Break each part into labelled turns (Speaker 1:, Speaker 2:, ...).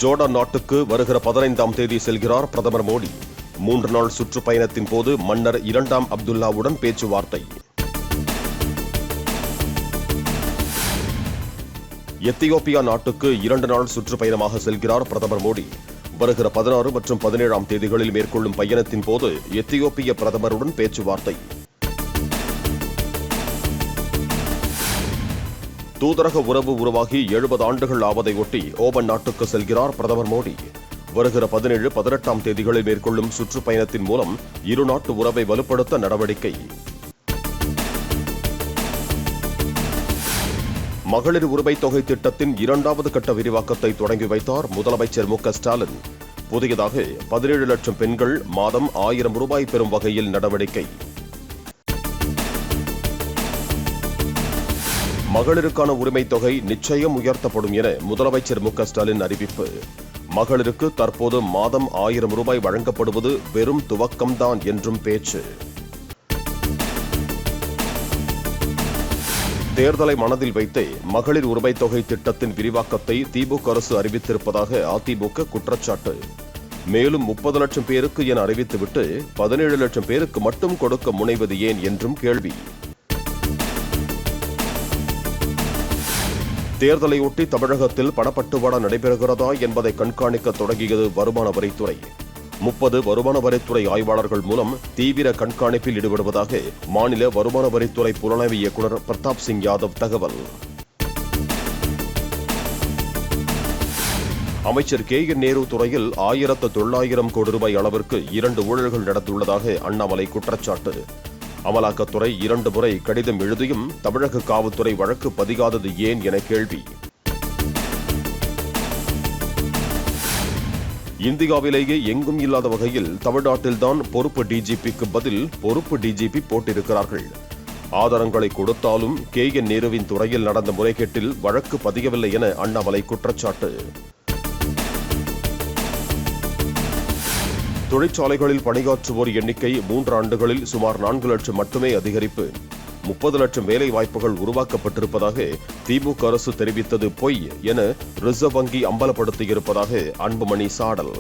Speaker 1: Jordan நாட்டுக்கு வருகிற 15ஆம் தேதி செல்கிறார் பிரதமர் மோடி. 3 நாள் சுற்றுப்பயணத்தின் போது மன்னர் 2ஆம் அப்துல்லாவுடன் பேச்சுவார்த்தை. எத்தியோப்பியா நாட்டுக்கு 2 நாள் சுற்றுப்பயணமாக செல்கிறார் பிரதமர் மோடி. வருகிற 16 மற்றும் 17ஆம் தேதிகளில் மேற்கொள்ளும் பயணத்தின் போது எத்தியோப்பிய பிரதமருடன் பேச்சுவார்த்தை. தூதரக உறவு உருவாகி 70 ஆண்டுகள் ஆவதையொட்டி ஓமன் நாட்டுக்கு செல்கிறார் பிரதமர் மோடி. வருகிற 17, 18ஆம் தேதிகளில் மேற்கொள்ளும் சுற்றுப்பயணத்தின் மூலம் இரு நாட்டு உறவை வலுப்படுத்த நடவடிக்கை. மகளிர் உரிமைத் தொகை திட்டத்தின் 2வது கட்ட விரிவாக்கத்தை தொடங்கி வைத்தார் முதலமைச்சர் மு க ஸ்டாலின். புதியதாக 17 லட்சம் பெண்கள் மாதம் 1000 ரூபாய் பெறும் வகையில் நடவடிக்கை. மகளிருக்கான உரிமைத் தொகை நிச்சயம் உயர்த்தப்படும் என முதலமைச்சர் மு க ஸ்டாலின் அறிவிப்பு. மகளிருக்கு தற்போது மாதம் 1000 ரூபாய் வழங்கப்படுவது வெறும் துவக்கம்தான் என்றும் பேச்சு. தேர்தலை மனதில் வைத்தே மகளிர் உரிமைத் தொகை திட்டத்தின் விரிவாக்கத்தை திமுக அரசு அறிவித்திருப்பதாக அதிமுக குற்றச்சாட்டு. மேலும் 30 லட்சம் பேருக்கு என அறிவித்துவிட்டு 17 லட்சம் பேருக்கு மட்டும் கொடுக்க முனைவது ஏன் என்றும் கேள்வி. தேர்தலையொட்டி தமிழகத்தில் பணப்பட்டுவாடா நடைபெறுகிறதா என்பதை கண்காணிக்க தொடங்கியது வருமான வரித்துறை. 30 வருமான வரித்துறை ஆய்வாளர்கள் மூலம் தீவிர கண்காணிப்பில் ஈடுபடுவதாக மாநில வருமான வரித்துறை புலனாய்வு இயக்குநர் பிரதாப் சிங் யாதவ் தகவல். அமைச்சர் கே என் நேரு துறையில் 1900 கோடி ரூபாய் அளவிற்கு 2 ஊழல்கள் நடந்துள்ளதாக அண்ணாமலை குற்றச்சாட்டு. அமலாக்கத்துறை 2 முறை கடிதம் எழுதியும் தமிழக காவல்துறை வழக்கு பதிகாதது ஏன் என கேள்வி. இந்தியாவிலேயே எங்கும் இல்லாத வகையில் தமிழ்நாட்டில்தான் பொறுப்பு டிஜிபிக்கு பதில் பொறுப்பு டிஜிபி போட்டிருக்கிறார்கள். ஆதாரங்களை கொடுத்தாலும் கே என் நேருவின் துறையில் நடந்த முறைகேட்டில் வழக்கு பதியவில்லை என அண்ணாமலை குற்றச்சாட்டு. தொழிற்சாலைகளில் பணியாற்றுவோர் எண்ணிக்கை 3 ஆண்டுகளில் சுமார் 4 லட்சம் மட்டுமே அதிகரிப்பு. 30 லட்சம் வேலை வாய்ப்புகள் உருவாக்கப்பட்டிருப்பதாக திமுக அரசு தெரிவித்தது பொய் என ரிசர்வ் வங்கி அம்பலப்படுத்தியிருப்பதாக அன்புமணி சாடல்.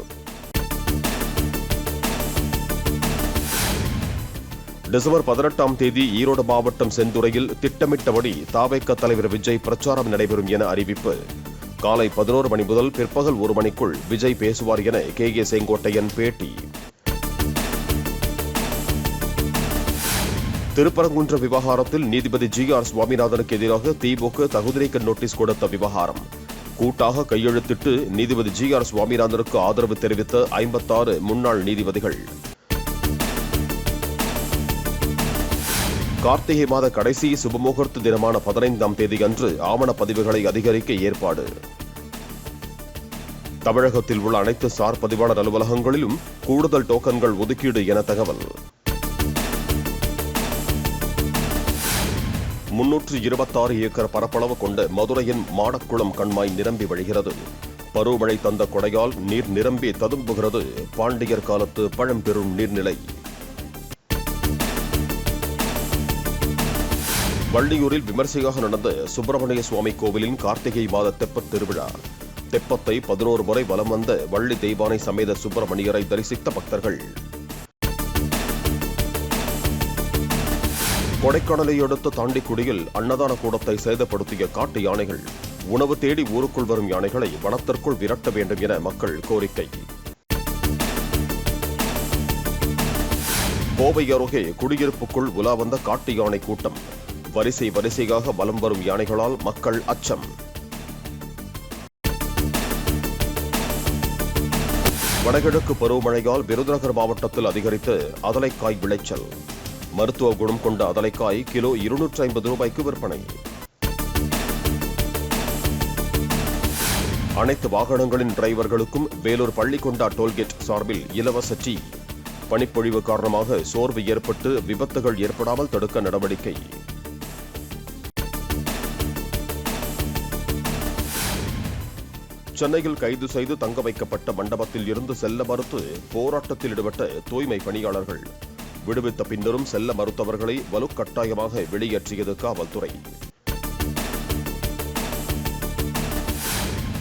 Speaker 1: டிசம்பர் 18ஆம் தேதி ஈரோடு மாவட்டம் செந்துறையில் திட்டமிட்டபடி தவேக தலைவர் விஜய் பிரச்சாரம் நடைபெறும் என அறிவிப்பு. காலை 11 மணி முதல் பிற்பகல் 1 மணிக்குள் விஜய் பேசுவார் என கே செங்கோட்டையன் பேட்டி. திருப்பரங்குன்ற விவகாரத்தில் நீதிபதி GR சுவாமிநாதனுக்கு எதிராக திமுக தகுதிநீக்க நோட்டீஸ் கொடுத்த விவகாரம். கூட்டாக கையெழுத்திட்டு நீதிபதி GR சுவாமிநாதனுக்கு ஆதரவு தெரிவித்த 56 முன்னாள் நீதிபதிகள். கார்த்திகை மாத கடைசி சுபமுகூர்த்த தினமான 15ஆம் தேதி அன்று ஆவணப்பதிவுகளை அதிகரிக்க ஏற்பாடு. தமிழகத்தில் உள்ள அனைத்து சார் பதிவாளர் அலுவலகங்களிலும் கூடுதல் டோக்கன்கள் ஒதுக்கீடு என தகவல். 326 ஏக்கர் பரப்பளவு கொண்ட மதுரையின் மாடக்குளம் கண்மாய் நிரம்பி வழிகிறது. பருவமழை தந்த கொடையால் நீர் நிரம்பி ததும்புகிறது. பாண்டியர் காலத்து பழம்பெரும் நீர்நிலை. வள்ளியூரில் விமர்சையாக நடந்த சுப்பிரமணிய சுவாமி கோவிலின் கார்த்திகை மாத தெப்பத் திருவிழா. தெப்பத்தை 11 முறை வலம் வந்த வள்ளி தெய்வானை சமேத சுப்பிரமணியரை தரிசித்த பக்தர்கள். கொடைக்கானலை அடுத்த தாண்டிக்குடியில் அன்னதான கூடத்தை சேதப்படுத்திய காட்டு யானைகள். உணவு தேடி ஊருக்குள் வரும் யானைகளை வனத்திற்குள் விரட்ட வேண்டும் என மக்கள் கோரிக்கை. கோவை அருகே குடியிருப்புக்குள் உலா வந்த காட்டு யானை கூட்டம். வரிசையாக வலம் வரும் யானைகளால் மக்கள் அச்சம். வடகிழக்கு பருவமழையால் விருதுநகர் மாவட்டத்தில் அதிகரித்து அதலைக்காய் விளைச்சல். மருத்துவ குணம் கொண்ட அதலைக்காய் கிலோ 250 ரூபாய்க்கு விற்பனை. அனைத்து வாகனங்களின் டிரைவர்களுக்கும் வேலூர் பள்ளிக்கொண்டா டோல்கேட் சார்பில் இலவச டீ. பனிப்பொழிவு காரணமாக சோர்வு ஏற்பட்டு விபத்துகள் ஏற்படாமல் தடுக்க நடவடிக்கை. சென்னையில் கைது செய்து தங்க வைக்கப்பட்ட மண்டபத்தில் இருந்து செல்ல மறுத்து போராட்டத்தில் ஈடுபட்ட தூய்மை பணியாளர்கள். விடுவித்த பின்னரும் செல்ல மறுத்தவர்களை வலுக்கட்டாயமாக வெளியேற்றியது காவல்துறை.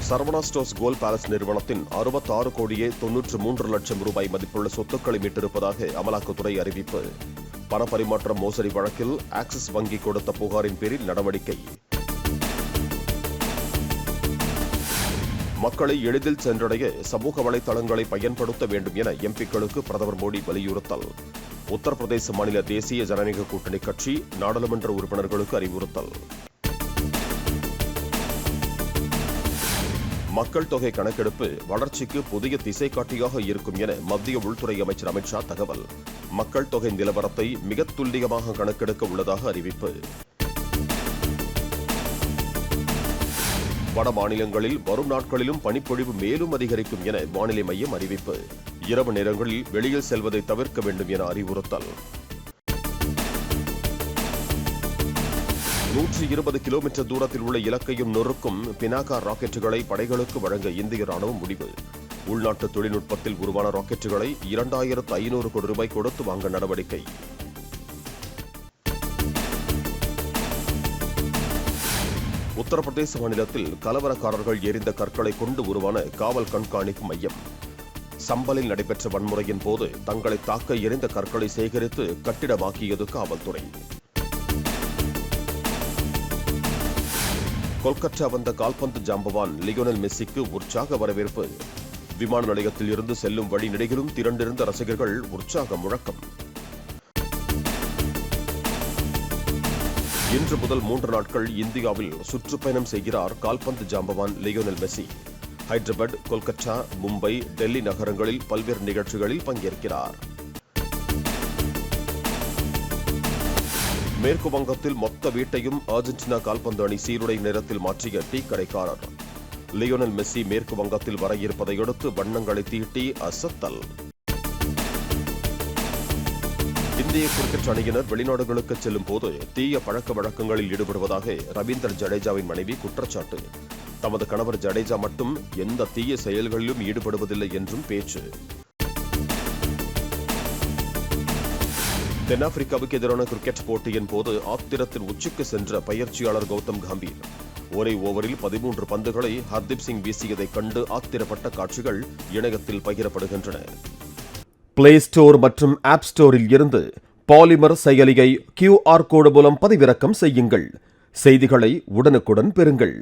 Speaker 1: சரவணா ஸ்டோர்ஸ் கோல்ட் பேலஸ் நிறுவனத்தின் 66 கோடியே 93 லட்சம் ரூபாய் மதிப்புள்ள சொத்துக்களை மீட்டிருப்பதாக அமலாக்கத்துறை அறிவிப்பு. பணப்பரிமாற்ற மோசடி வழக்கில் ஆக்சிஸ் வங்கி கொடுத்த புகாரின் பேரில் நடவடிக்கை. மக்களை எளிதில் சென்றடைய சமூக வலைதளங்களை பயன்படுத்த வேண்டும் என எம்பிக்களுக்கு பிரதமர் மோடி வலியுறுத்தல். உத்தரப்பிரதேச மாநில தேசிய ஜனநாயக கூட்டணி கட்சி நாடாளுமன்ற உறுப்பினர்களுக்கு அறிவுறுத்தல். மக்கள் தொகை கணக்கெடுப்பு வளர்ச்சிக்கு புதிய திசை காட்டியாக இருக்கும் என மத்திய உள்துறை அமைச்சர் அமித் ஷா தகவல். மக்கள் தொகை நிலவரத்தை மிக துல்லியமாக கணக்கெடுக்க உள்ளதாக அறிவிப்பு. வட மாநிலங்களில் வரும் நாட்களிலும் பனிப்பொழிவு மேலும் அதிகரிக்கும் என வானிலை மையம் அறிவிப்பு. இரவு நேரங்களில் வெளியில் செல்வதை தவிர்க்க வேண்டும் என அறிவுறுத்தல். 120 கிலோமீட்டர் தூரத்தில் உள்ள இலக்கையும் நொறுக்கும் பினாகா ராக்கெட்டுகளை படைகளுக்கு வழங்க இந்திய ராணுவம் முடிவு. உள்நாட்டு தொழில்நுட்பத்தில் உருவான ராக்கெட்டுகளை 2500 கோடி ரூபாய் கொடுத்து வாங்க நடவடிக்கை. உத்தரப்பிரதேச மாநிலத்தில் கலவரக்காரர்கள் எரிந்த கற்களை கொண்டு உருவான காவல் கண்காணிப்பு மையம். சம்பலில் நடைபெற்ற வன்முறையின் போது தங்களை தாக்க எரிந்த கற்களை சேகரித்து கட்டிடமாக்கியது காவல்துறை. கொல்கத்தா வந்த கால்பந்து ஜாம்பவான் லியோனல் மெஸ்ஸிக்கு உற்சாக வரவேற்பு. விமான நிலையத்தில் இருந்து செல்லும் வழி நெடுகிலும் திரண்டிருந்த ரசிகர்கள் உற்சாக முழக்கம். இன்று முதல் 3 நாட்கள் இந்தியாவில் சுற்றுப்பயணம் செய்கிறார் கால்பந்து ஜாம்பவான் லியோனல் மெஸ்ஸி. ஹைதராபாத், கொல்கத்தா, மும்பை, டெல்லி நகரங்களில் பல்வேறு நிகழ்ச்சிகளில் பங்கேற்கிறார். மேற்கு வங்கத்தில் மொத்த வீட்டையும் அர்ஜென்டினா கால்பந்து அணி சீருடை நிறத்தில் மாற்றிய டீ கடைக்காரர். லியோனல் மெஸ்ஸி மேற்கு வங்கத்தில் வர இருப்பதையடுத்து வண்ணங்களை தீட்டி அசத்தல். இந்திய கிரிக்கெட் அணியினர் வெளிநாடுகளுக்கு செல்லும் போது தீய பழக்க வழக்கங்களில் ஈடுபடுவதாக ரவீந்தர் ஜடேஜாவின் மனைவி குற்றச்சாட்டு. தமது கணவர் ஜடேஜா மட்டும் எந்த தீய செயல்களிலும் ஈடுபடுவதில்லை என்றும் பேச்சு. தென்னாப்பிரிக்காவுக்கு எதிரான கிரிக்கெட் போட்டியின் போது ஆத்திரத்தின் உச்சிக்கு சென்ற பயிற்சியாளர் கௌதம் கம்பீர் ஒரே ஓவரில் 13 பந்துகளை ஹர்தீப் சிங் வீசியதைக் கண்டு ஆத்திரப்பட்ட காட்சிகள் இணையத்தில் பகிரப்படுகின்றன. பிளே ஸ்டோர் மற்றும் ஆப் ஸ்டோரில் இருந்து பாலிமர் செயலியை QR கோடு மூலம் பதிவிறக்கம் செய்யுங்கள். செய்திகளை உடனுக்குடன் பெறுங்கள்.